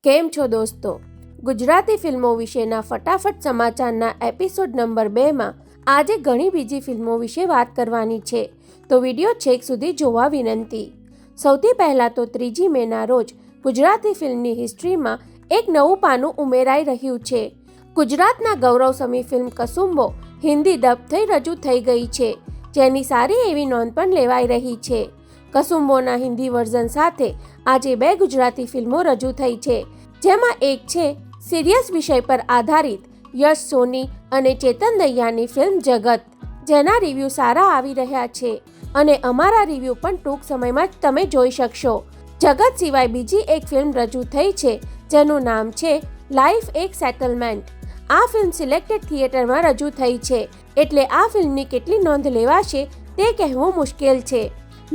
કેમ છો દોસ્તો? ગુજરાતી ફિલ્મો વિશેના ફટાફટ સમાચારના એપિસોડ નંબર 2માં આજે ઘણી બીજી ફિલ્મો વિશે વાત કરવાની છે, તો વિડીયો છેક સુધી જોવા વિનંતી. સૌથી પહેલાં તો 3 મેના રોજ ગુજરાતી ફિલ્મની હિસ્ટ્રીમાં એક નવું પાનું ઉમેરાઈ રહ્યું છે. ગુજરાતના ગૌરવસમી ફિલ્મ કસુંબો હિન્દી ડબ થઈ રજૂ થઈ ગઈ છે, જેની સારી એવી નોંધ પણ લેવાઈ રહી છે. કસુંબોના હિન્દી વર્ઝન સાથે આજે 2 ગુજરાતી ફિલ્મો રજૂ થઈ છે, જેમાં એક છે સિરિયસ વિષય પર આધારિત યશ સોની અને ચેતન દૈયાની ફિલ્મ જગત, જેના રિવ્યૂ સારા આવી રહ્યા છે અને અમારા રિવ્યૂ પણ ટૂંક સમયમાં જ તમે જોઈ શકશો. જગત સિવાય બીજી એક ફિલ્મ રજૂ થઈ છે, જેનું નામ છે લાઈફ એક સેટલમેન્ટ. આ ફિલ્મ સિલેક્ટેડ થિયેટરમાં રજૂ થઈ છે, એટલે આ ફિલ્મની કેટલી નોંધ લેવાશે તે કહેવું મુશ્કેલ છે.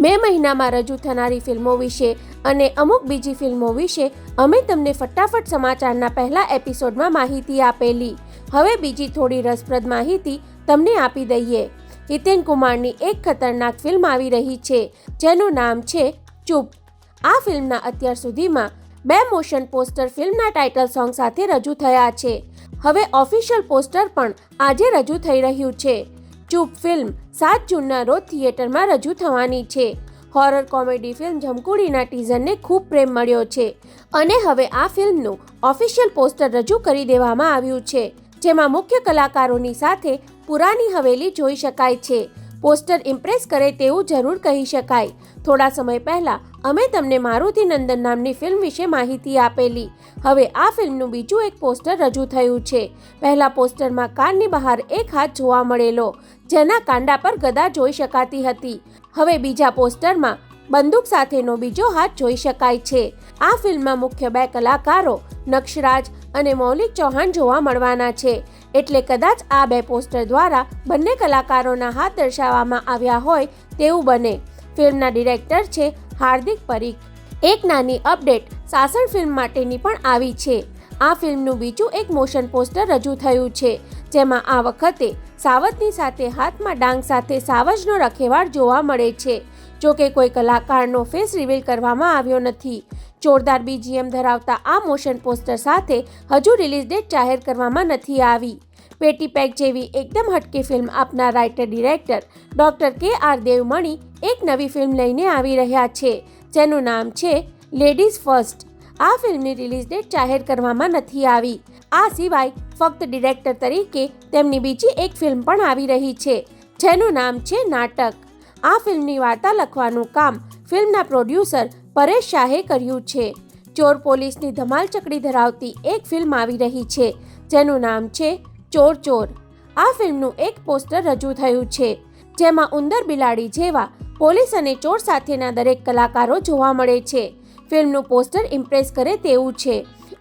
મે મહિનામાં રજૂ થનારી ફિલ્મો વિશે અને અમુક બીજી ફિલ્મો વિશે અમે તમને ફટાફટ સમાચારના પહેલા એપિસોડમાં માહિતી આપેલી. હવે બીજી થોડી રસપ્રદ માહિતી તમને આપી દઈએ. હિતેન કુમારની એક ખતરનાક ફિલ્મ આવી રહી છે, જેનું નામ છે ચૂપ. આ ફિલ્મના અત્યાર સુધીમાં 2 મોશન પોસ્ટર ફિલ્મના ટાઇટલ સોંગ સાથે રજૂ થયા છે. હવે ઓફિશિયલ પોસ્ટર પણ આજે રજૂ થઈ રહ્યું છે. ચૂપ ફિલ્મ 7 જૂનના રોજ થિયેટરમાં રજૂ થવાની છે. હોરર કોમેડી ફિલ્મ જમકુડીના ટીઝરને ખૂબ પ્રેમ મળ્યો છે અને હવે આ ફિલ્મનું ઓફિશિયલ પોસ્ટર રજૂ કરી દેવામાં આવ્યું છે, જેમાં મુખ્ય કલાકારોની સાથે પુરાની હવેલી જોઈ શકાય છે. પોસ્ટર ઇમ્પ્રેસ કરે તેવું જરૂર કહી શકાય. થોડા સમય પહેલાં અમે તમને મારુતિ નંદન નામની ફિલ્મ વિશે માહિતી આપેલી. હવે આ ફિલ્મનું બીજું એક પોસ્ટર રજૂ થયું છે. પહેલા પોસ્ટરમાં કારની બહાર એક હાથ જોવા મળેલો, જેના કાંડા પર ગદા જોઈ શકાતી હતી. હવે બીજા પોસ્ટરમાં બંદૂક સાથેનો બીજો હાથ જોઈ શકાય છે. આ ફિલ્મમાં મુખ્ય 2 કલાકારો નક્ષરાજ અને મૌલિક ચૌહાણ જોવા મળવાના છે, એટલે કદાચ આ 2 પોસ્ટર દ્વારા બંને કલાકારોના હાથ દર્શાવવામાં આવ્યા હોય તેવું બને. ફિલ્મના ડિરેક્ટર છે હાર્દિક પરીખ. એક નાની અપડેટ સાસણ ફિલ્મ માટેની પણ આવી છે. આ ફિલ્મનું બીજું એક મોશન પોસ્ટર રજૂ થયું છે, જેમાં આ વખતે સાવજની સાથે હાથમાં ડાંગ સાથે સાવજનો રખેવાળ જોવા મળે છે. જોકે કોઈ કલાકારનો ફેસ રિવીલ કરવામાં આવ્યો નથી. જોરદાર BGM ધરાવતા આ મોશન પોસ્ટર સાથે હજુ રિલીઝ ડેટ જાહેર કરવામાં નથી આવી. પેટી પેક જેવી એકદમ હટકે ફિલ્મ આપનાર writer director doctor KR Devmani એક નવી ફિલ્મ લઈને આવી રહ્યા છે, જેનું નામ છે લેડીઝ ફર્સ્ટ. આ ફિલ્મની રિલીઝ ડેટ જાહેર કરવામાં નથી આવી. આ સિવાય ફક્ત ડિરેક્ટર તરીકે તેમની બીજી એક ફિલ્મ પણ આવી રહી છે, જેનું નામ છે નાટક. આ ફિલ્મની વાર્તા લખવાનું કામ ફિલ્મના પ્રોડ્યુસર પરેશ શાહે કર્યું છે. ચોર પોલીસની ધમાલ ચકડી ધરાવતી એક ફિલ્મ આવી રહી છે, જેનું નામ છે ચોર ચોર. આ ફિલ્મનું એક પોસ્ટર રજૂ થયું છે, જેમાં ઉંદર બિલાડી જેવા પોલીસ અને ચોર સાથેના દરેક કલાકારો જોવા મળે છે. ફિલ્મનું પોસ્ટર ઇમ્પ્રેસ કરે તેવું છે.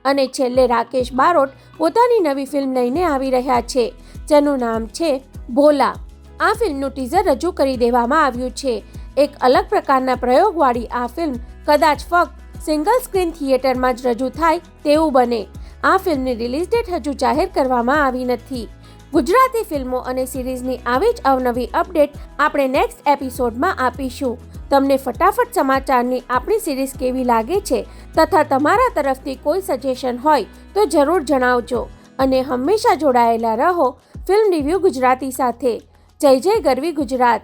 અને છેલ્લે રાકેશ બારોટ પોતાની નવી ફિલ્મ લઈને આવી રહ્યા છે, જેનું નામ છે ભોલા. આ ફિલ્મનું ટીઝર રજૂ કરી દેવામાં આવ્યું છે. એક અલગ પ્રકારના પ્રયોગવાળી આ ફિલ્મ કદાચ ફક્ત સિંગલ સ્ક્રીન થિયેટરમાં જ રજૂ થાય તેવું બને. આ ફિલ્મની રિલીઝ ડેટ હજુ જાહેર કરવામાં આવી નથી. ગુજરાતી ફિલ્મો અને સિરીઝની આવી જ અવનવી અપડેટ આપણે નેક્સ્ટ એપિસોડમાં આપીશું. તમને ફટાફટ સમાચારની આપણી સિરીઝ કેવી લાગે છે તથા તમારા તરફથી કોઈ સજેશન હોય તો જરૂર જણાવજો અને હંમેશા જોડાયેલા રહો ફિલ્મ રિવ્યૂ ગુજરાતી સાથે. જય જય ગરવી ગુજરાત.